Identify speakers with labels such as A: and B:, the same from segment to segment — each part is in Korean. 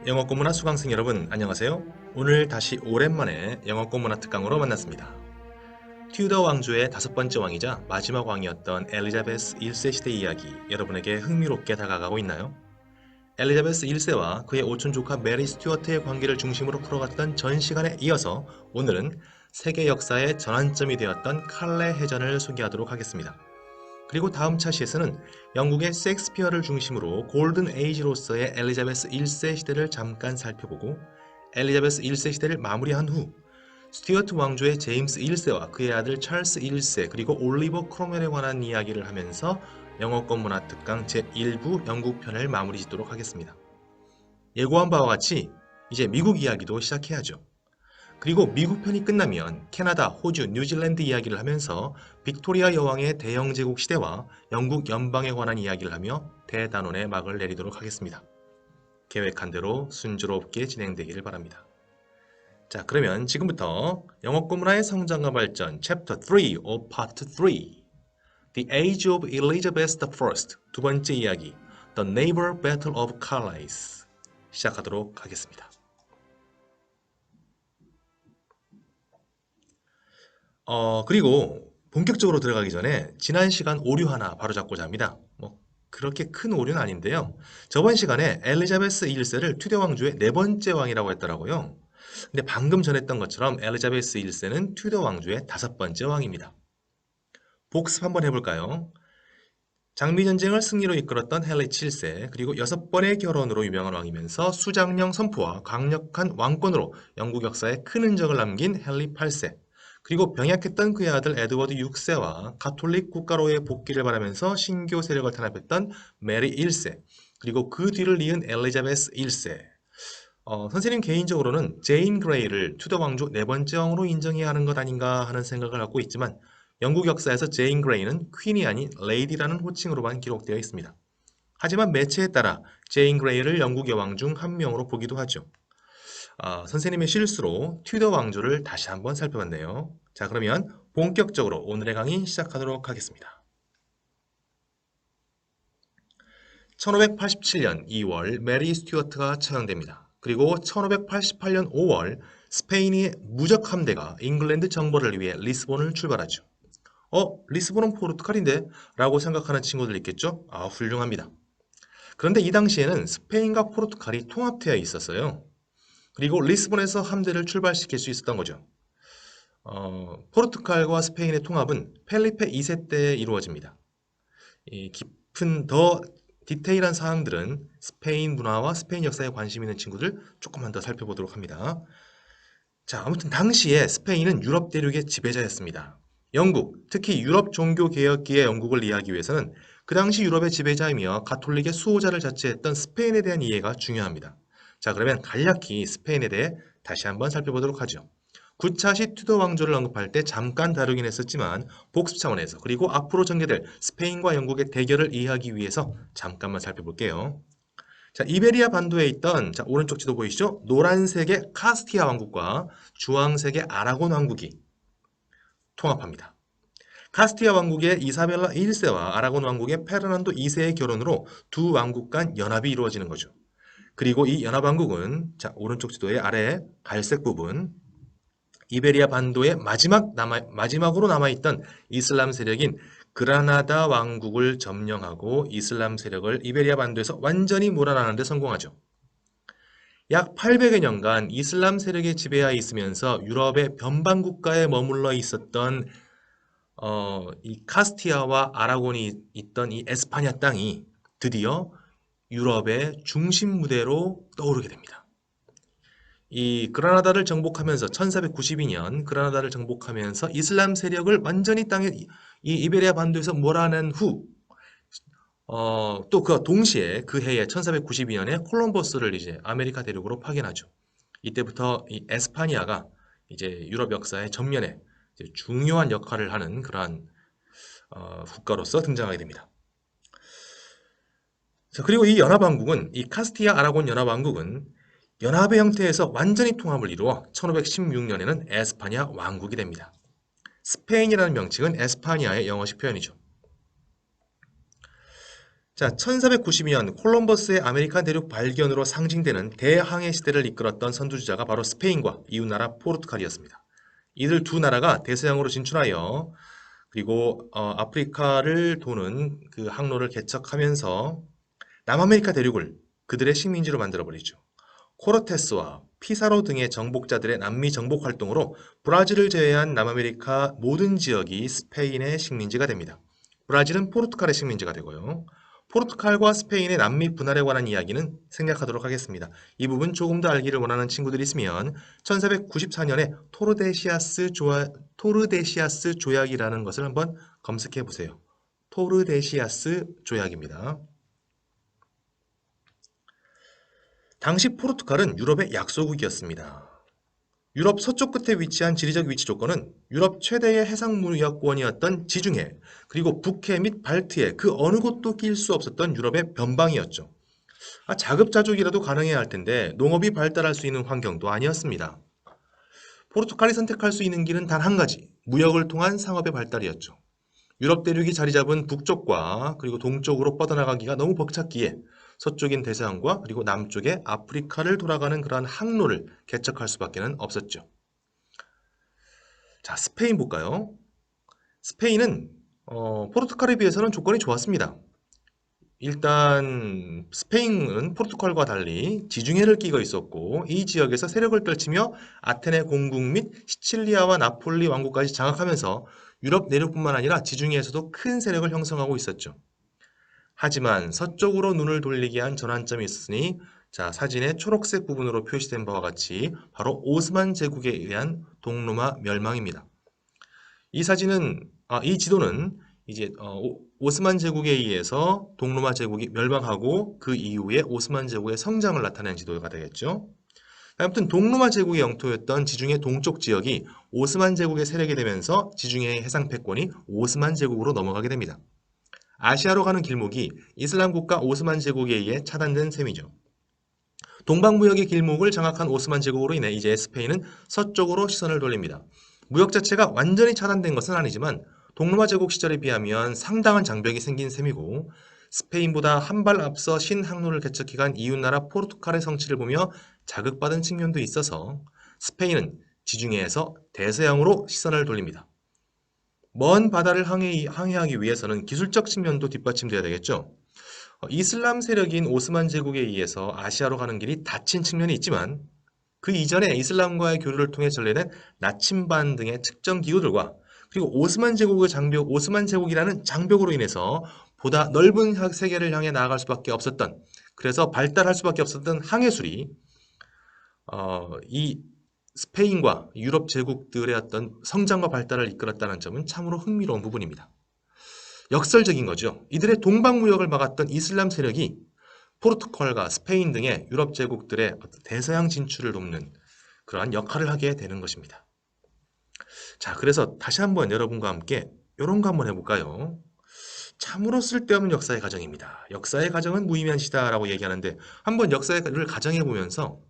A: 영어 공문화 수강생 여러분 안녕하세요. 오늘 다시 오랜만에 영어 공문화 특강으로 만났습니다. 튜더 왕조의 다섯 번째 왕이자 마지막 왕이었던 엘리자베스 1세 시대 이야기 여러분에게 흥미롭게 다가가고 있나요? 엘리자베스 1세와 그의 오촌 조카 메리 스튜어트의 관계를 중심으로 풀어갔던 전 시간에 이어서 오늘은 세계 역사의 전환점이 되었던 칼레 해전을 소개하도록 하겠습니다. 그리고 다음 차시에서는 영국의 셰익스피어를 중심으로 골든 에이지로서의 엘리자베스 1세 시대를 잠깐 살펴보고 엘리자베스 1세 시대를 마무리한 후 스튜어트 왕조의 제임스 1세와 그의 아들 찰스 1세 그리고 올리버 크롬웰에 관한 이야기를 하면서 영어권 문화 특강 제1부 영국편을 마무리 짓도록 하겠습니다. 예고한 바와 같이 이제 미국 이야기도 시작해야죠. 그리고 미국 편이 끝나면 캐나다, 호주, 뉴질랜드 이야기를 하면서 빅토리아 여왕의 대영 제국 시대와 영국 연방에 관한 이야기를 하며 대단원의 막을 내리도록 하겠습니다. 계획한 대로 순조롭게 진행되기를 바랍니다. 자, 그러면 지금부터 영어권 문화의 성장과 발전 챕터 3 or part 3 The Age of Elizabeth I 두 번째 이야기 The Naval Battle of Calais 시작하도록 하겠습니다. 그리고 본격적으로 들어가기 전에 지난 시간 오류 하나 바로잡고자 합니다. 그렇게 큰 오류는 아닌데요. 저번 시간에 엘리자베스 1세를 튜더 왕조의 네 번째 왕이라고 했더라고요. 근데 방금 전했던 것처럼 엘리자베스 1세는 튜더 왕조의 다섯 번째 왕입니다. 복습 한번 해볼까요? 장미전쟁을 승리로 이끌었던 헨리 7세, 그리고 6번의 결혼으로 유명한 왕이면서 수장령 선포와 강력한 왕권으로 영국 역사에 큰 흔적을 남긴 헨리 8세, 그리고 병약했던 그의 아들 에드워드 6세와 가톨릭 국가로의 복귀를 바라면서 신교 세력을 탄압했던 메리 1세, 그리고 그 뒤를 이은 엘리자베스 1세. 선생님 개인적으로는 제인 그레이를 튜더 왕조 네 번째 왕으로 인정해야 하는 것 아닌가 하는 생각을 갖고 있지만 영국 역사에서 제인 그레이는 퀸이 아닌 레이디라는 호칭으로만 기록되어 있습니다. 하지만 매체에 따라 제인 그레이를 영국 여왕 중 한 명으로 보기도 하죠. 선생님의 실수로 튜더 왕조를 다시 한번 살펴봤네요. 자, 그러면 본격적으로 오늘의 강의 시작하도록 하겠습니다. 1587년 2월 메리 스튜어트가 처형됩니다. 그리고 1588년 5월 스페인의 무적 함대가 잉글랜드 정벌을 위해 리스본을 출발하죠. 리스본은 포르투갈인데? 라고 생각하는 친구들 있겠죠? 훌륭합니다. 그런데 이 당시에는 스페인과 포르투갈이 통합되어 있었어요. 그리고 리스본에서 함대를 출발시킬 수 있었던 거죠. 포르투갈과 스페인의 통합은 펠리페 2세 때 이루어집니다. 이 깊은 더 디테일한 사항들은 스페인 문화와 스페인 역사에 관심 있는 친구들 조금만 더 살펴보도록 합니다. 자, 아무튼 당시에 스페인은 유럽 대륙의 지배자였습니다. 영국, 특히 유럽 종교개혁기의 영국을 이해하기 위해서는 그 당시 유럽의 지배자이며 가톨릭의 수호자를 자처했던 스페인에 대한 이해가 중요합니다. 자, 그러면 간략히 스페인에 대해 다시 한번 살펴보도록 하죠. 9차 시 튜더 왕조를 언급할 때 잠깐 다루긴 했었지만 복습 차원에서 그리고 앞으로 전개될 스페인과 영국의 대결을 이해하기 위해서 잠깐만 살펴볼게요. 자, 이베리아 반도에 있던 오른쪽 지도 보이시죠? 노란색의 카스티아 왕국과 주황색의 아라곤 왕국이 통합합니다. 카스티아 왕국의 이사벨라 1세와 아라곤 왕국의 페르난도 2세의 결혼으로 두 왕국 간 연합이 이루어지는 거죠. 그리고 이 연합왕국은 오른쪽 지도의 아래 갈색 부분 이베리아 반도의 마지막으로 남아있던 이슬람 세력인 그라나다 왕국을 점령하고 이슬람 세력을 이베리아 반도에서 완전히 몰아내는 데 성공하죠. 약 800여 년간 이슬람 세력의 지배하에 있으면서 유럽의 변방 국가에 머물러 있었던 이 카스티아와 아라곤이 있던 이 에스파냐 땅이 드디어 유럽의 중심 무대로 떠오르게 됩니다. 이 그라나다를 정복하면서 1492년 그라나다를 정복하면서 이슬람 세력을 완전히 땅에 이 이베리아 반도에서 몰아낸 후 또 그 동시에 그 해에 1492년에 콜럼버스를 이제 아메리카 대륙으로 파견하죠. 이때부터 이 에스파니아가 이제 유럽 역사의 전면에 이제 중요한 역할을 하는 그러한 국가로서 등장하게 됩니다. 자, 그리고 이 연합왕국은 이 카스티아 아라곤 연합왕국은 연합의 형태에서 완전히 통합을 이루어 1516년에는 에스파냐 왕국이 됩니다. 스페인이라는 명칭은 에스파니아의 영어식 표현이죠. 자, 1492년 콜럼버스의 아메리카 대륙 발견으로 상징되는 대항해 시대를 이끌었던 선두주자가 바로 스페인과 이웃나라 포르투갈이었습니다. 이들 두 나라가 대서양으로 진출하여 그리고 아프리카를 도는 그 항로를 개척하면서 남아메리카 대륙을 그들의 식민지로 만들어버리죠. 코르테스와 피사로 등의 정복자들의 남미 정복 활동으로 브라질을 제외한 남아메리카 모든 지역이 스페인의 식민지가 됩니다. 브라질은 포르투갈의 식민지가 되고요. 포르투갈과 스페인의 남미 분할에 관한 이야기는 생략하도록 하겠습니다. 이 부분 조금 더 알기를 원하는 친구들이 있으면 1494년에 토르데시아스 조약이라는 것을 한번 검색해 보세요. 토르데시아스 조약입니다. 당시 포르투갈은 유럽의 약소국이었습니다. 유럽 서쪽 끝에 위치한 지리적 위치 조건은 유럽 최대의 해상무역권이었던 지중해, 그리고 북해 및 발트해 그 어느 곳도 낄 수 없었던 유럽의 변방이었죠. 자급자족이라도 가능해야 할 텐데 농업이 발달할 수 있는 환경도 아니었습니다. 포르투갈이 선택할 수 있는 길은 단 한 가지, 무역을 통한 상업의 발달이었죠. 유럽 대륙이 자리 잡은 북쪽과 그리고 동쪽으로 뻗어나가기가 너무 벅찼기에 서쪽인 대서양과 그리고 남쪽의 아프리카를 돌아가는 그러한 항로를 개척할 수밖에 없었죠. 자, 스페인 볼까요? 스페인은 포르투갈에 비해서는 조건이 좋았습니다. 일단 스페인은 포르투갈과 달리 지중해를 끼고 있었고 이 지역에서 세력을 떨치며 아테네 공국 및 시칠리아와 나폴리 왕국까지 장악하면서 유럽 내륙뿐만 아니라 지중해에서도 큰 세력을 형성하고 있었죠. 하지만 서쪽으로 눈을 돌리게 한 전환점이 있으니 자, 사진의 초록색 부분으로 표시된 바와 같이 바로 오스만 제국에 의한 동로마 멸망입니다. 이 지도는 이제 오스만 제국에 의해서 동로마 제국이 멸망하고 그 이후에 오스만 제국의 성장을 나타낸 지도가 되겠죠. 아무튼 동로마 제국의 영토였던 지중해 동쪽 지역이 오스만 제국의 세력이 되면서 지중해의 해상 패권이 오스만 제국으로 넘어가게 됩니다. 아시아로 가는 길목이 이슬람 국가 오스만 제국에 의해 차단된 셈이죠. 동방무역의 길목을 장악한 오스만 제국으로 인해 이제 스페인은 서쪽으로 시선을 돌립니다. 무역 자체가 완전히 차단된 것은 아니지만 동로마 제국 시절에 비하면 상당한 장벽이 생긴 셈이고 스페인보다 한 발 앞서 신항로를 개척해간 이웃나라 포르투갈의 성취를 보며 자극받은 측면도 있어서 스페인은 지중해에서 대서양으로 시선을 돌립니다. 먼 바다를 항해하기 위해서는 기술적 측면도 뒷받침돼야 되겠죠. 이슬람 세력인 오스만 제국에 의해서 아시아로 가는 길이 닫힌 측면이 있지만 그 이전에 이슬람과의 교류를 통해 전래된 나침반 등의 특정 기구들과 그리고 오스만 제국이라는 장벽으로 인해서 보다 넓은 세계를 향해 나아갈 수밖에 없었던 그래서 발달할 수밖에 없었던 항해술이 이 스페인과 유럽 제국들의 어떤 성장과 발달을 이끌었다는 점은 참으로 흥미로운 부분입니다. 역설적인 거죠. 이들의 동방무역을 막았던 이슬람 세력이 포르투갈과 스페인 등의 유럽 제국들의 대서양 진출을 돕는 그러한 역할을 하게 되는 것입니다. 자, 그래서 다시 한번 여러분과 함께 이런 거 한번 해볼까요? 참으로 쓸데없는 역사의 가정입니다. 역사의 가정은 무의미한 시다라고 얘기하는데 한번 역사를 가정해보면서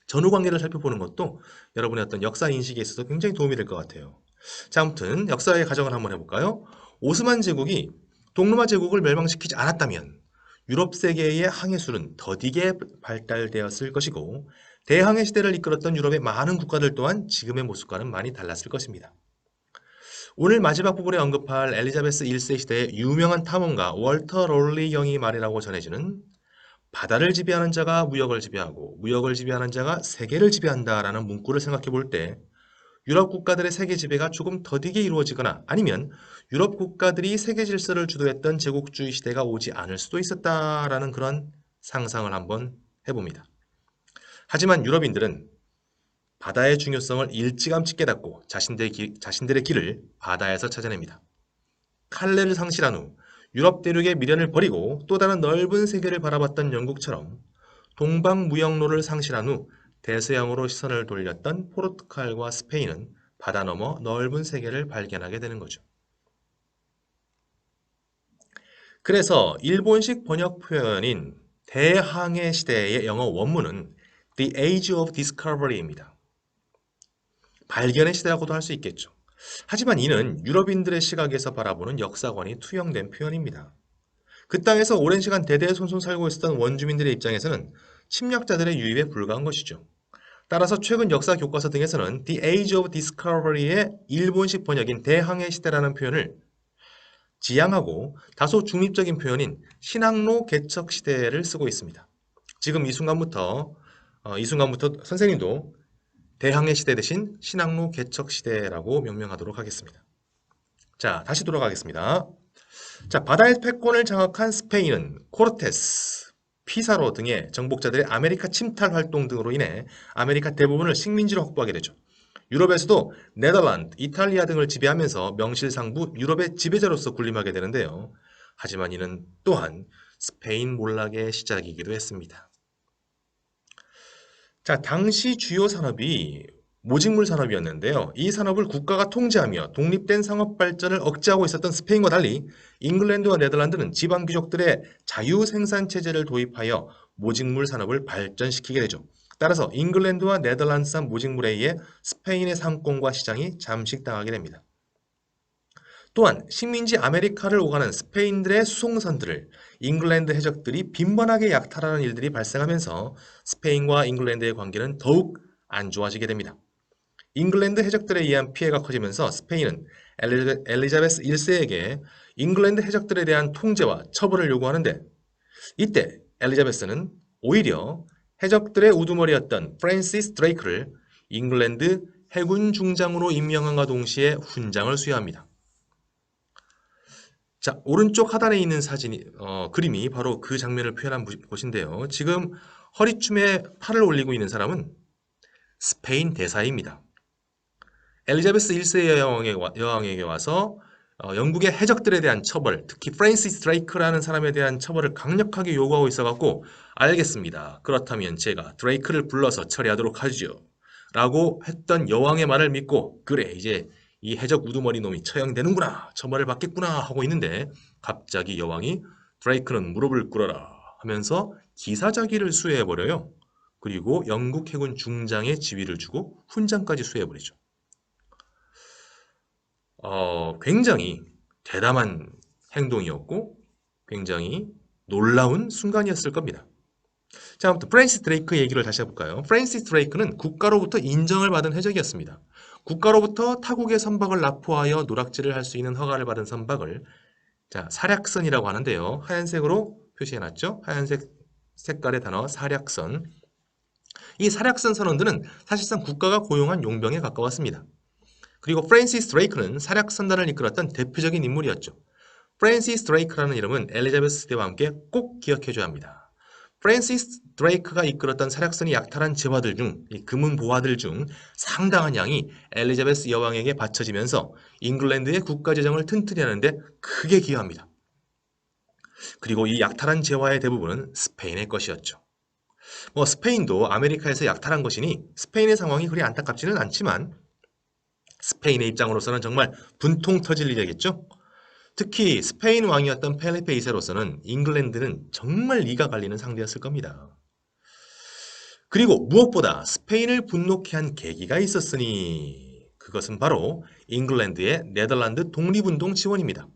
A: 전후 관계를 살펴보는 것도 여러분의 어떤 역사 인식에 있어서 굉장히 도움이 될 것 같아요. 자, 아무튼 역사의 가정을 한번 해볼까요? 오스만 제국이 동로마 제국을 멸망시키지 않았다면 유럽 세계의 항해술은 더디게 발달되었을 것이고 대항해 시대를 이끌었던 유럽의 많은 국가들 또한 지금의 모습과는 많이 달랐을 것입니다. 오늘 마지막 부분에 언급할 엘리자베스 1세 시대의 유명한 탐험가 월터 롤리 경이 말이라고 전해지는 바다를 지배하는 자가 무역을 지배하고 무역을 지배하는 자가 세계를 지배한다라는 문구를 생각해 볼 때 유럽 국가들의 세계 지배가 조금 더디게 이루어지거나 아니면 유럽 국가들이 세계 질서를 주도했던 제국주의 시대가 오지 않을 수도 있었다라는 그런 상상을 한번 해봅니다. 하지만 유럽인들은 바다의 중요성을 일찌감치 깨닫고 자신들의 길을 바다에서 찾아냅니다. 칼레를 상실한 후 유럽 대륙의 미련을 버리고 또 다른 넓은 세계를 바라봤던 영국처럼 동방 무역로를 상실한 후 대서양으로 시선을 돌렸던 포르투갈과 스페인은 바다 너머 넓은 세계를 발견하게 되는 거죠. 그래서 일본식 번역 표현인 대항해 시대의 영어 원문은 The Age of Discovery입니다. 발견의 시대라고도 할 수 있겠죠. 하지만 이는 유럽인들의 시각에서 바라보는 역사관이 투영된 표현입니다. 그 땅에서 오랜 시간 대대손손 살고 있었던 원주민들의 입장에서는 침략자들의 유입에 불과한 것이죠. 따라서 최근 역사 교과서 등에서는 The Age of Discovery의 일본식 번역인 대항해 시대라는 표현을 지양하고 다소 중립적인 표현인 신항로 개척 시대를 쓰고 있습니다. 지금 이 순간부터 선생님도 대항해 시대 대신 신항로 개척 시대라고 명명하도록 하겠습니다. 자, 다시 돌아가겠습니다. 자, 바다의 패권을 장악한 스페인은 코르테스, 피사로 등의 정복자들의 아메리카 침탈 활동 등으로 인해 아메리카 대부분을 식민지로 확보하게 되죠. 유럽에서도 네덜란드, 이탈리아 등을 지배하면서 명실상부 유럽의 지배자로서 군림하게 되는데요. 하지만 이는 또한 스페인 몰락의 시작이기도 했습니다. 자, 당시 주요 산업이 모직물 산업이었는데요. 이 산업을 국가가 통제하며 독립된 상업 발전을 억제하고 있었던 스페인과 달리 잉글랜드와 네덜란드는 지방 귀족들의 자유 생산 체제를 도입하여 모직물 산업을 발전시키게 되죠. 따라서 잉글랜드와 네덜란드산 모직물에 의해 스페인의 상권과 시장이 잠식당하게 됩니다. 또한 식민지 아메리카를 오가는 스페인들의 수송선들을 잉글랜드 해적들이 빈번하게 약탈하는 일들이 발생하면서 스페인과 잉글랜드의 관계는 더욱 안 좋아지게 됩니다. 잉글랜드 해적들에 의한 피해가 커지면서 스페인은 엘리자베스 1세에게 잉글랜드 해적들에 대한 통제와 처벌을 요구하는데 이때 엘리자베스는 오히려 해적들의 우두머리였던 프랜시스 드레이크를 잉글랜드 해군 중장으로 임명함과 동시에 훈장을 수여합니다. 자, 오른쪽 하단에 있는 그림이 바로 그 장면을 표현한 곳인데요. 지금 허리춤에 팔을 올리고 있는 사람은 스페인 대사입니다. 엘리자베스 1세 여왕에게 와서 영국의 해적들에 대한 처벌, 특히 프랜시스 드레이크라는 사람에 대한 처벌을 강력하게 요구하고 있어갖고 알겠습니다. 그렇다면 제가 드레이크를 불러서 처리하도록 하죠. 라고 했던 여왕의 말을 믿고 그래 이제 이 해적 우두머리 놈이 처형되는구나 처벌을 받겠구나 하고 있는데 갑자기 여왕이 드레이크는 무릎을 꿇어라 하면서 기사자기를 수여해버려요. 그리고 영국 해군 중장의 지위를 주고 훈장까지 수여해버리죠. 굉장히 대담한 행동이었고 굉장히 놀라운 순간이었을 겁니다. 자, 아무튼 프랜시스 드레이크 얘기를 다시 해볼까요? 프랜시스 드레이크는 국가로부터 인정을 받은 해적이었습니다. 국가로부터 타국의 선박을 납포하여 노락질을 할 수 있는 허가를 받은 선박을 자, 사략선이라고 하는데요. 하얀색으로 표시해놨죠? 하얀색 색깔의 단어 사략선. 이 사략선 선원들은 사실상 국가가 고용한 용병에 가까웠습니다. 그리고 프랜시스 드레이크는 사략선단을 이끌었던 대표적인 인물이었죠. 프랜시스 드레이크라는 이름은 엘리자베스 대와 함께 꼭 기억해줘야 합니다. 프랜시스 드레이크가 이끌었던 사략선이 약탈한 재화들 중, 이 금은 보화들 중 상당한 양이 엘리자베스 여왕에게 바쳐지면서 잉글랜드의 국가재정을 튼튼히 하는데 크게 기여합니다. 그리고 이 약탈한 재화의 대부분은 스페인의 것이었죠. 스페인도 아메리카에서 약탈한 것이니 스페인의 상황이 그리 안타깝지는 않지만 스페인의 입장으로서는 정말 분통 터질 일이겠죠? 특히 스페인 왕이었던 펠리페 2세로서는 잉글랜드는 정말 리가 갈리는 상대였을 겁니다. 그리고 무엇보다 스페인을 분노케 한 계기가 있었으니 그것은 바로 잉글랜드의 네덜란드 독립운동 지원입니다.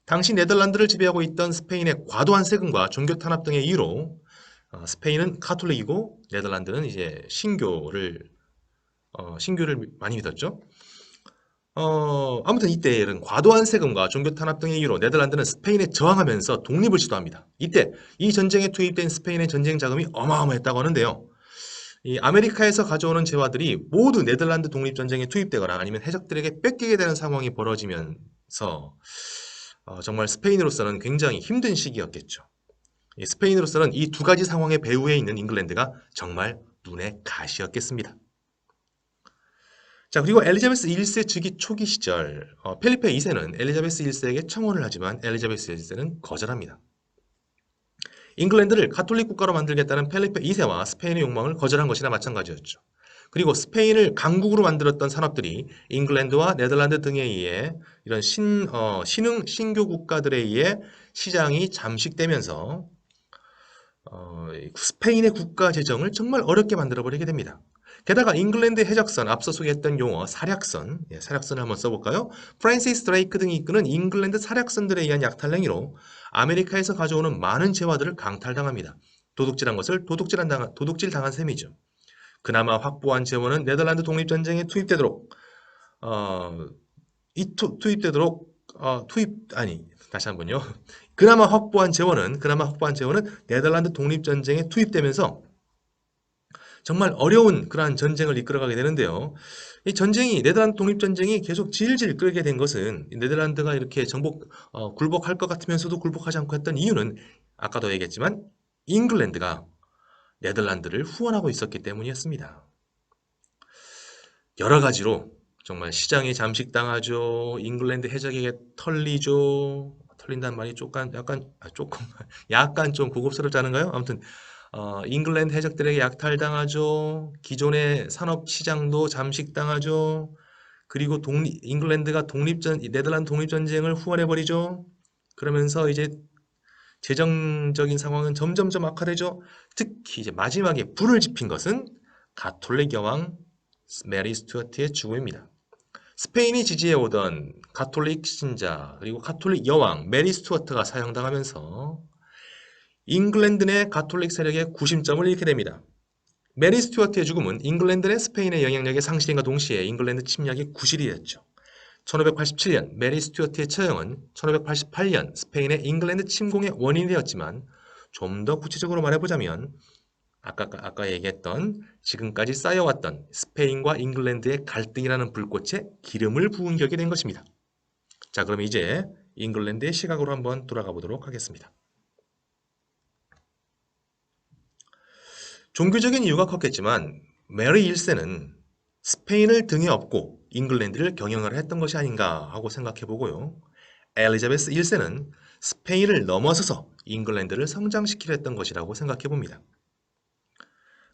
A: 당시 네덜란드를 지배하고 있던 스페인의 과도한 세금과 종교 탄압 등의 이유로 스페인은 카톨릭이고 네덜란드는 이제 신교를 많이 믿었죠. 아무튼 이때 이런 과도한 세금과 종교 탄압 등의 이유로 네덜란드는 스페인에 저항하면서 독립을 시도합니다. 이때 이 전쟁에 투입된 스페인의 전쟁 자금이 어마어마했다고 하는데요. 이 아메리카에서 가져오는 재화들이 모두 네덜란드 독립전쟁에 투입되거나 아니면 해적들에게 뺏기게 되는 상황이 벌어지면서 정말 스페인으로서는 굉장히 힘든 시기였겠죠. 스페인으로서는 이 두 가지 상황의 배후에 있는 잉글랜드가 정말 눈에 가시였겠습니다. 자, 그리고 엘리자베스 1세 즉위 초기 시절 펠리페 2세는 엘리자베스 1세에게 청혼을 하지만 엘리자베스 1세는 거절합니다. 잉글랜드를 가톨릭 국가로 만들겠다는 펠리페 2세와 스페인의 욕망을 거절한 것이나 마찬가지였죠. 그리고 스페인을 강국으로 만들었던 산업들이 잉글랜드와 네덜란드 등에 의해 이런 신교 국가들에 의해 시장이 잠식되면서 스페인의 국가 재정을 정말 어렵게 만들어버리게 됩니다. 게다가 잉글랜드 해적선, 앞서 소개했던 용어 사략선, 사략선을 한번 써볼까요? 프랜시스 드레이크 등이 이끄는 잉글랜드 사략선들에 의한 약탈 행위로 아메리카에서 가져오는 많은 재화들을 강탈당합니다. 도둑질한 것을 도둑질 당한 셈이죠. 그나마 확보한 재원은 네덜란드 독립전쟁에 투입되도록 어, 투입되도록 다시 한번요. 그나마 확보한 재원은 네덜란드 독립전쟁에 투입되면서 정말 어려운 그러한 전쟁을 이끌어가게 되는데요. 이 전쟁이 네덜란드 독립전쟁이 계속 질질 끌게 된 것은 네덜란드가 이렇게 굴복할 것 같으면서도 굴복하지 않고 했던 이유는 아까도 얘기했지만 잉글랜드가 네덜란드를 후원하고 있었기 때문이었습니다. 여러 가지로 정말 시장에 잠식당하죠. 잉글랜드 해적에게 털리죠. 털린다는 말이 약간 좀 고급스럽지 않은가요? 아무튼 잉글랜드 해적들에게 약탈당하죠. 기존의 산업 시장도 잠식당하죠. 그리고 네덜란드 독립전쟁을 후원해버리죠. 그러면서 이제 재정적인 상황은 점점점 악화되죠. 특히 이제 마지막에 불을 지핀 것은 가톨릭 여왕 메리 스튜어트의 죽음입니다. 스페인이 지지해오던 가톨릭 신자 그리고 가톨릭 여왕 메리 스튜어트가 사형당하면서 잉글랜드 내 가톨릭 세력의 구심점을 잃게 됩니다. 메리 스튜어트의 죽음은 잉글랜드 내 스페인의 영향력의 상실과 동시에 잉글랜드 침략의 구실이 됐죠. 1587년 메리 스튜어트의 처형은 1588년 스페인의 잉글랜드 침공의 원인이 되었지만 좀 더 구체적으로 말해보자면 아까 얘기했던 지금까지 쌓여왔던 스페인과 잉글랜드의 갈등이라는 불꽃에 기름을 부은 격이 된 것입니다. 자, 그럼 이제 잉글랜드의 시각으로 한번 돌아가 보도록 하겠습니다. 종교적인 이유가 컸겠지만 메리 1세는 스페인을 등에 업고 잉글랜드를 경영을 했던 것이 아닌가 하고 생각해 보고요. 엘리자베스 1세는 스페인을 넘어서서 잉글랜드를 성장시키려 했던 것이라고 생각해 봅니다.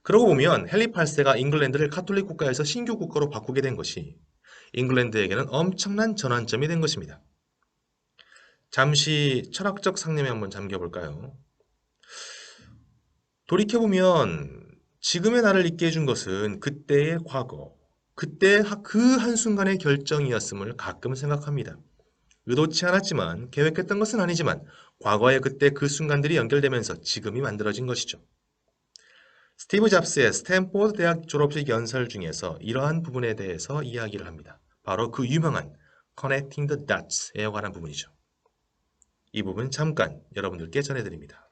A: 그러고 보면 헨리 8세가 잉글랜드를 카톨릭 국가에서 신교 국가로 바꾸게 된 것이 잉글랜드에게는 엄청난 전환점이 된 것입니다. 잠시 철학적 상념에 한번 잠겨볼까요? 돌이켜보면 지금의 나를 있게 해준 것은 그때의 과거, 그때 그 한순간의 결정이었음을 가끔 생각합니다. 의도치 않았지만 계획했던 것은 아니지만 과거의 그때 그 순간들이 연결되면서 지금이 만들어진 것이죠. 스티브 잡스의 스탠포드 대학 졸업식 연설 중에서 이러한 부분에 대해서 이야기를 합니다. 바로 그 유명한 Connecting the Dots에 관한 부분이죠. 이 부분 잠깐 여러분들께 전해드립니다.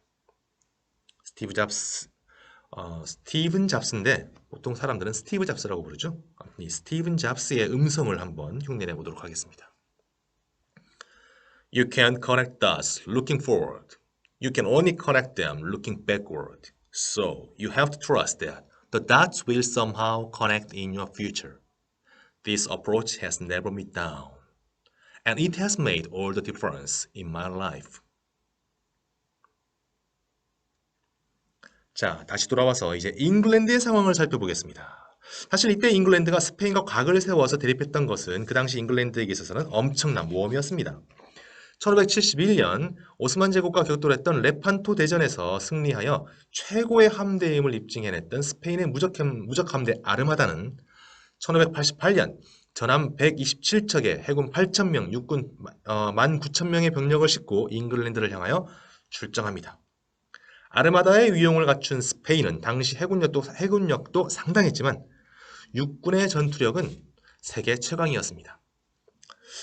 A: 스티븐 잡스인데 보통 사람들은 스티브 잡스라고 부르죠. 이 스티븐 잡스의 음성을 한번 흉내내 보도록 하겠습니다. You can't connect dots looking forward. You can only connect them looking backward. So you have to trust that the dots will somehow connect in your future. This approach has never me down. And it has made all the difference in my life. 자, 다시 돌아와서 이제 잉글랜드의 상황을 살펴보겠습니다. 사실 이때 잉글랜드가 스페인과 각을 세워서 대립했던 것은 그 당시 잉글랜드에게 있어서는 엄청난 모험이었습니다. 1571년 오스만 제국과 격돌했던 레판토 대전에서 승리하여 최고의 함대임을 입증해냈던 스페인의 무적 함대 아르마다는 1588년 전함 127척에 해군 8,000명, 육군 19,000명의 병력을 싣고 잉글랜드를 향하여 출정합니다. 아르마다의 위용을 갖춘 스페인은 당시 해군력도 상당했지만 육군의 전투력은 세계 최강이었습니다.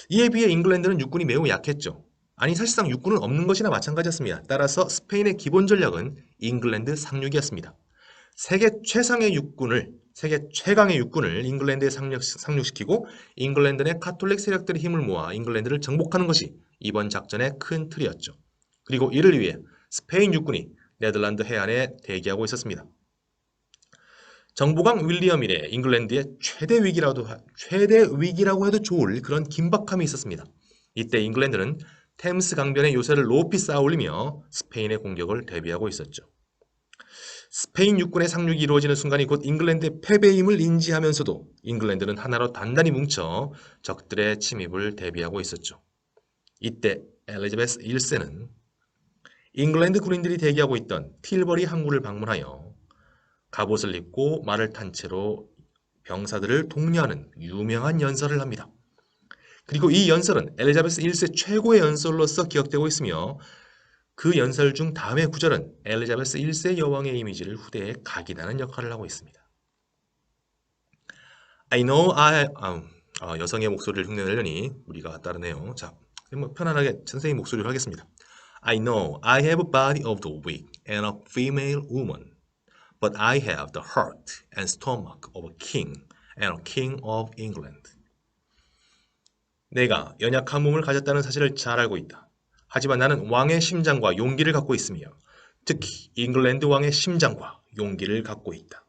A: 이에 비해 잉글랜드는 육군이 매우 약했죠. 아니 사실상 육군은 없는 것이나 마찬가지였습니다. 따라서 스페인의 기본 전력은 잉글랜드 상륙이었습니다. 세계 최강의 육군을 잉글랜드에 상륙시키고 잉글랜드 내 카톨릭 세력들의 힘을 모아 잉글랜드를 정복하는 것이 이번 작전의 큰 틀이었죠. 그리고 이를 위해 스페인 육군이 네덜란드 해안에 대기하고 있었습니다. 정보강 윌리엄 이래 잉글랜드의 최대 위기라고 해도 좋을 그런 긴박함이 있었습니다. 이때 잉글랜드는 템스 강변의 요새를 높이 쌓아올리며 스페인의 공격을 대비하고 있었죠. 스페인 육군의 상륙이 이루어지는 순간이 곧 잉글랜드의 패배임을 인지하면서도 잉글랜드는 하나로 단단히 뭉쳐 적들의 침입을 대비하고 있었죠. 이때 엘리자베스 1세는 잉글랜드 군인들이 대기하고 있던 틸버리 항구를 방문하여 갑옷을 입고 말을 탄 채로 병사들을 독려하는 유명한 연설을 합니다. 그리고 이 연설은 엘리자베스 1세 최고의 연설로서 기억되고 있으며 그 연설 중 다음의 구절은 엘리자베스 1세 여왕의 이미지를 후대에 각인하는 역할을 하고 있습니다. I know 여성의 목소리를 흉내내려니 우리가 따르네요. 자, 뭐 편안하게 선생님 목소리로 하겠습니다. I know I have a body of the weak and a female woman, but I have the heart and stomach of a king and a king of England. 내가 연약한 몸을 가졌다는 사실을 잘 알고 있다. 하지만 나는 왕의 심장과 용기를 갖고 있으며 특히 잉글랜드 왕의 심장과 용기를 갖고 있다.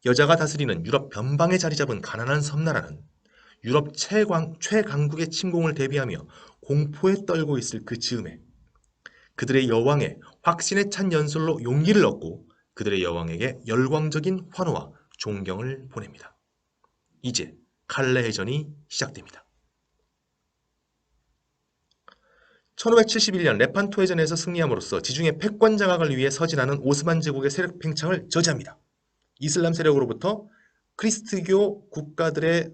A: 여자가 다스리는 유럽 변방에 자리 잡은 가난한 섬나라는 유럽 최강국의 침공을 대비하며 공포에 떨고 있을 그 즈음에 그들의 여왕의 확신에 찬 연설로 용기를 얻고 그들의 여왕에게 열광적인 환호와 존경을 보냅니다. 이제 칼레 해전이 시작됩니다. 1571년 레판토 해전에서 승리함으로써 지중해 패권 장악을 위해 서진하는 오스만 제국의 세력 팽창을 저지합니다. 이슬람 세력으로부터 크리스트교 국가들의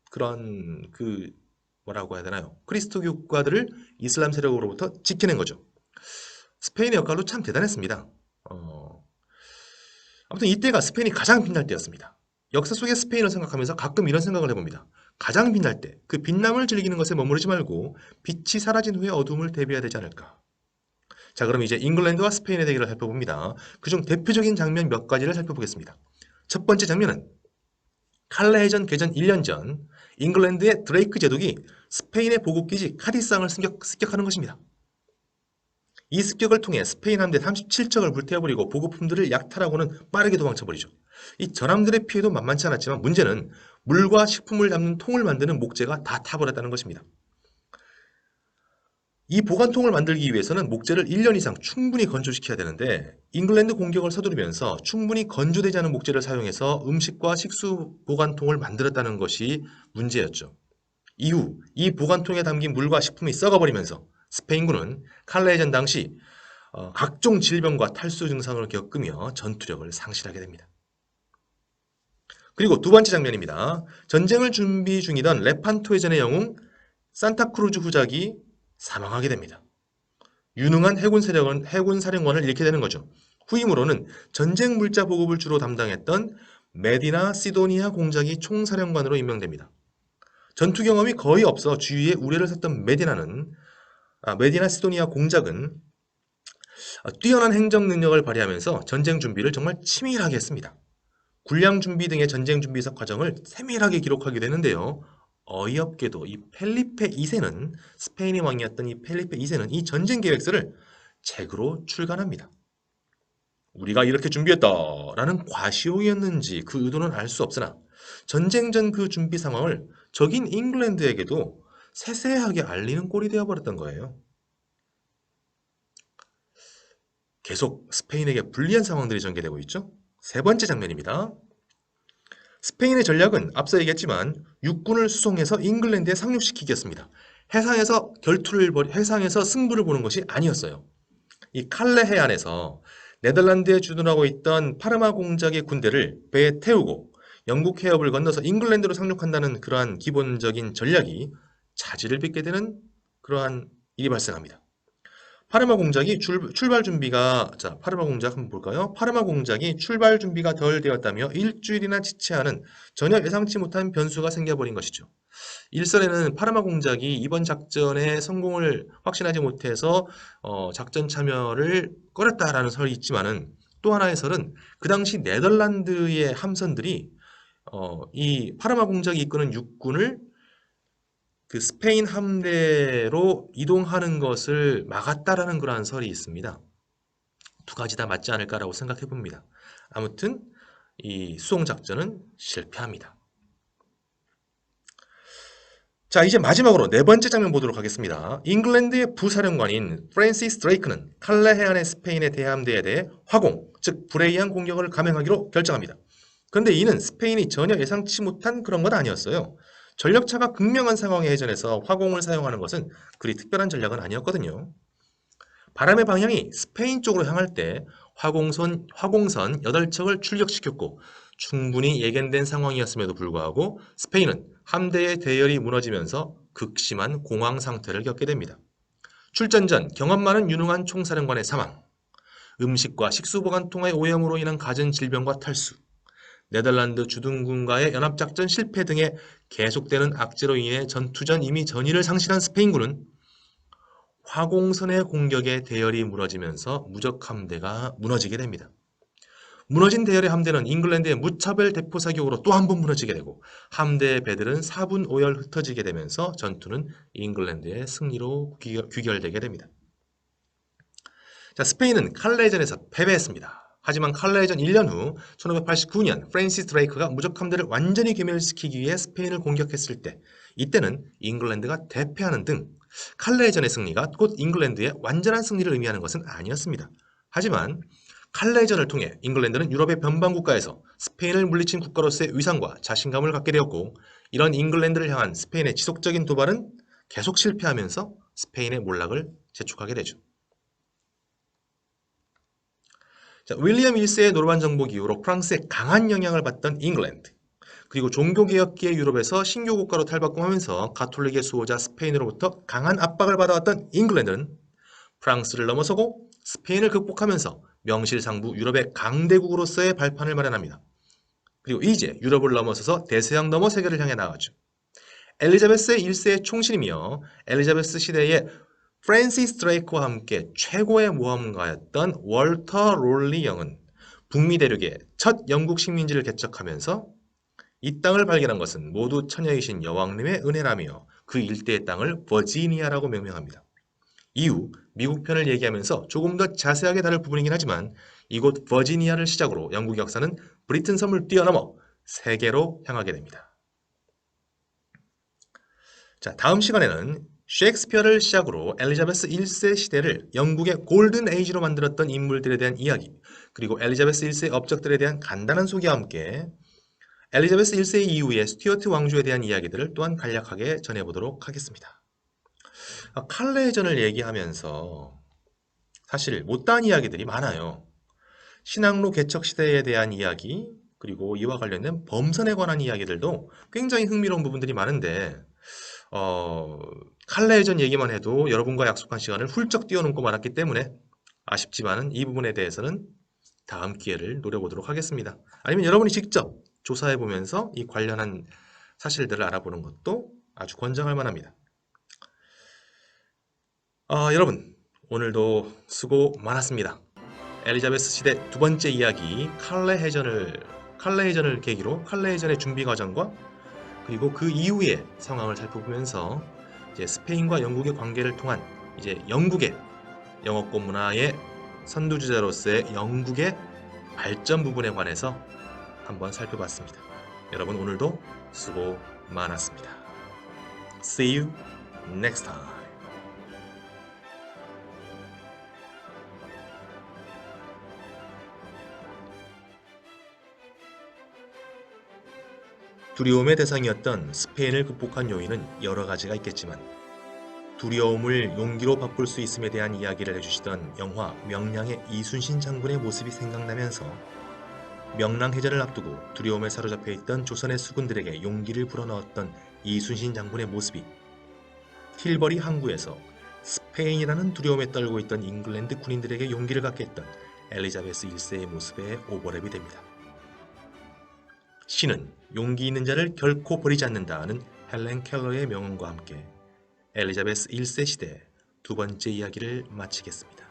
A: 그런 뭐라고 해야 되나요? 크리스트교 국가들을 이슬람 세력으로부터 지켜낸 거죠. 스페인의 역할도 참 대단했습니다. 아무튼 이때가 스페인이 가장 빛날 때였습니다. 역사 속의 스페인을 생각하면서 가끔 이런 생각을 해봅니다. 가장 빛날 때, 그 빛남을 즐기는 것에 머무르지 말고 빛이 사라진 후에 어둠을 대비해야 되지 않을까. 자, 그럼 이제 잉글랜드와 스페인의 대결을 살펴봅니다. 그중 대표적인 장면 몇 가지를 살펴보겠습니다. 첫 번째 장면은 칼레 해전 개전 1년 전 잉글랜드의 드레이크 제독이 스페인의 보급기지 카디스항을 습격하는 것입니다. 이 습격을 통해 스페인 함대 37척을 불태워버리고 보급품들을 약탈하고는 빠르게 도망쳐버리죠. 이 전함들의 피해도 만만치 않았지만 문제는 물과 식품을 담는 통을 만드는 목재가 다 타버렸다는 것입니다. 이 보관통을 만들기 위해서는 목재를 1년 이상 충분히 건조시켜야 되는데 잉글랜드 공격을 서두르면서 충분히 건조되지 않은 목재를 사용해서 음식과 식수 보관통을 만들었다는 것이 문제였죠. 이후 이 보관통에 담긴 물과 식품이 썩어버리면서 스페인군은 칼레전 당시 각종 질병과 탈수 증상을 겪으며 전투력을 상실하게 됩니다. 그리고 두 번째 장면입니다. 전쟁을 준비 중이던 레판토 해전의 영웅 산타크루즈 후작이 사망하게 됩니다. 유능한 해군 사령관을 잃게 되는 거죠. 후임으로는 전쟁 물자 보급을 주로 담당했던 메디나 시도니아 공작이 총사령관으로 임명됩니다. 전투 경험이 거의 없어 주위에 우려를 샀던 메디나 시도니아 공작은 뛰어난 행정 능력을 발휘하면서 전쟁 준비를 정말 치밀하게 했습니다. 군량 준비 등의 전쟁 준비석 과정을 세밀하게 기록하게 되는데요. 어이없게도 이 펠리페 2세는 스페인의 왕이었던 이 펠리페 2세는 이 전쟁 계획서를 책으로 출간합니다. 우리가 이렇게 준비했다라는 과시용이었는지 그 의도는 알 수 없으나 전쟁 전 그 준비 상황을 적인 잉글랜드에게도 세세하게 알리는 꼴이 되어버렸던 거예요. 계속 스페인에게 불리한 상황들이 전개되고 있죠. 세 번째 장면입니다. 스페인의 전략은 앞서 얘기했지만 육군을 수송해서 잉글랜드에 상륙시키기였습니다. 해상에서 승부를 보는 것이 아니었어요. 이 칼레 해안에서 네덜란드에 주둔하고 있던 파르마 공작의 군대를 배에 태우고 영국 해협을 건너서 잉글랜드로 상륙한다는 그러한 기본적인 전략이 차질을 빚게 되는 그러한 일이 발생합니다. 파르마 공작이 출발 준비가 파르마 공작 한번 볼까요? 파르마 공작이 출발 준비가 덜 되었다며 일주일이나 지체하는 전혀 예상치 못한 변수가 생겨버린 것이죠. 일설에는 파르마 공작이 이번 작전의 성공을 확신하지 못해서 작전 참여를 꺼렸다라는 설이 있지만은 또 하나의 설은 그 당시 네덜란드의 함선들이 이 파르마 공작이 이끄는 육군을 그 스페인 함대로 이동하는 것을 막았다라는 그러한 설이 있습니다. 두 가지 다 맞지 않을까라고 생각해 봅니다. 아무튼 이 수송 작전은 실패합니다. 자, 이제 마지막으로 네 번째 장면 보도록 하겠습니다. 잉글랜드의 부사령관인 프랜시스 드레이크는 칼레 해안의 스페인의 대함대에 대해 화공, 즉 불의한 공격을 감행하기로 결정합니다. 그런데 이는 스페인이 전혀 예상치 못한 그런 건 아니었어요. 전력차가 극명한 상황의 해전에서 화공을 사용하는 것은 그리 특별한 전략은 아니었거든요. 바람의 방향이 스페인 쪽으로 향할 때 화공선 8척을 출격시켰고 충분히 예견된 상황이었음에도 불구하고 스페인은 함대의 대열이 무너지면서 극심한 공황 상태를 겪게 됩니다. 출전 전 경험 많은 유능한 총사령관의 사망, 음식과 식수보관통의 오염으로 인한 갖은 질병과 탈수, 네덜란드 주둔군과의 연합작전 실패 등의 계속되는 악재로 인해 전투 전 이미 전의를 상실한 스페인군은 화공선의 공격에 대열이 무너지면서 무적 함대가 무너지게 됩니다. 무너진 대열의 함대는 잉글랜드의 무차별 대포 사격으로 또 한 번 무너지게 되고 함대의 배들은 4분 5열 흩어지게 되면서 전투는 잉글랜드의 승리로 귀결되게 됩니다. 자, 스페인은 칼레전에서 패배했습니다. 하지만 칼레전 1년 후 1589년 프랜시스 드레이크가 무적 함대를 완전히 괴멸시키기 위해 스페인을 공격했을 때 이때는 잉글랜드가 대패하는 등 칼레전의 승리가 곧 잉글랜드의 완전한 승리를 의미하는 것은 아니었습니다. 하지만 칼레전을 통해 잉글랜드는 유럽의 변방 국가에서 스페인을 물리친 국가로서의 위상과 자신감을 갖게 되었고 이런 잉글랜드를 향한 스페인의 지속적인 도발은 계속 실패하면서 스페인의 몰락을 재촉하게 되죠. 자, 윌리엄 1세의 노르만 정복 이후로 프랑스의 강한 영향을 받던 잉글랜드, 그리고 종교개혁기의 유럽에서 신교 국가로 탈바꿈하면서 가톨릭의 수호자 스페인으로부터 강한 압박을 받아왔던 잉글랜드는 프랑스를 넘어서고 스페인을 극복하면서 명실상부 유럽의 강대국으로서의 발판을 마련합니다. 그리고 이제 유럽을 넘어서서 대서양 너머 세계를 향해 나아가죠. 엘리자베스 1세의 총신이며 엘리자베스 시대의 프랜시스 드레이크와 함께 최고의 모험가였던 월터 롤리 영은 북미 대륙의 첫 영국 식민지를 개척하면서 이 땅을 발견한 것은 모두 처녀이신 여왕님의 은혜라며 그 일대의 땅을 버지니아라고 명명합니다. 이후 미국 편을 얘기하면서 조금 더 자세하게 다룰 부분이긴 하지만 이곳 버지니아를 시작으로 영국 역사는 브리튼 섬을 뛰어넘어 세계로 향하게 됩니다. 자, 다음 시간에는 셰익스피어를 시작으로 엘리자베스 1세 시대를 영국의 골든 에이지로 만들었던 인물들에 대한 이야기, 그리고 엘리자베스 1세의 업적들에 대한 간단한 소개와 함께 엘리자베스 1세 이후의 스튜어트 왕조에 대한 이야기들을 또한 간략하게 전해보도록 하겠습니다. 칼레전을 얘기하면서 사실 못다한 이야기들이 많아요. 신항로 개척 시대에 대한 이야기, 그리고 이와 관련된 범선에 관한 이야기들도 굉장히 흥미로운 부분들이 많은데 칼레전 얘기만 해도 여러분과 약속한 시간을 훌쩍 뛰어넘고 말았기 때문에 아쉽지만은 이 부분에 대해서는 다음 기회를 노려보도록 하겠습니다. 아니면 여러분이 직접 조사해보면서 이 관련한 사실들을 알아보는 것도 아주 권장할 만합니다. 여러분, 오늘도 수고 많았습니다. 엘리자베스 시대 두 번째 이야기 칼레해전을 계기로 칼레해전의 준비 과정과 그리고 그 이후의 상황을 살펴보면서 이제 스페인과 영국의 관계를 통한 이제 영국의 영어권 문화의 선두주자로서의 영국의 발전 부분에 관해서 한번 살펴봤습니다. 여러분 오늘도 수고 많았습니다. See you next time. 두려움의 대상이었던 스페인을 극복한 요인은 여러 가지가 있겠지만 두려움을 용기로 바꿀 수 있음에 대한 이야기를 해주시던 영화 명량의 이순신 장군의 모습이 생각나면서 명랑해전을 앞두고 두려움에 사로잡혀 있던 조선의 수군들에게 용기를 불어넣었던 이순신 장군의 모습이 틸버리 항구에서 스페인이라는 두려움에 떨고 있던 잉글랜드 군인들에게 용기를 갖게 했던 엘리자베스 1세의 모습에 오버랩이 됩니다. 신은 용기 있는 자를 결코 버리지 않는다는 헬렌 켈러의 명언과 함께 엘리자베스 1세 시대 두 번째 이야기를 마치겠습니다.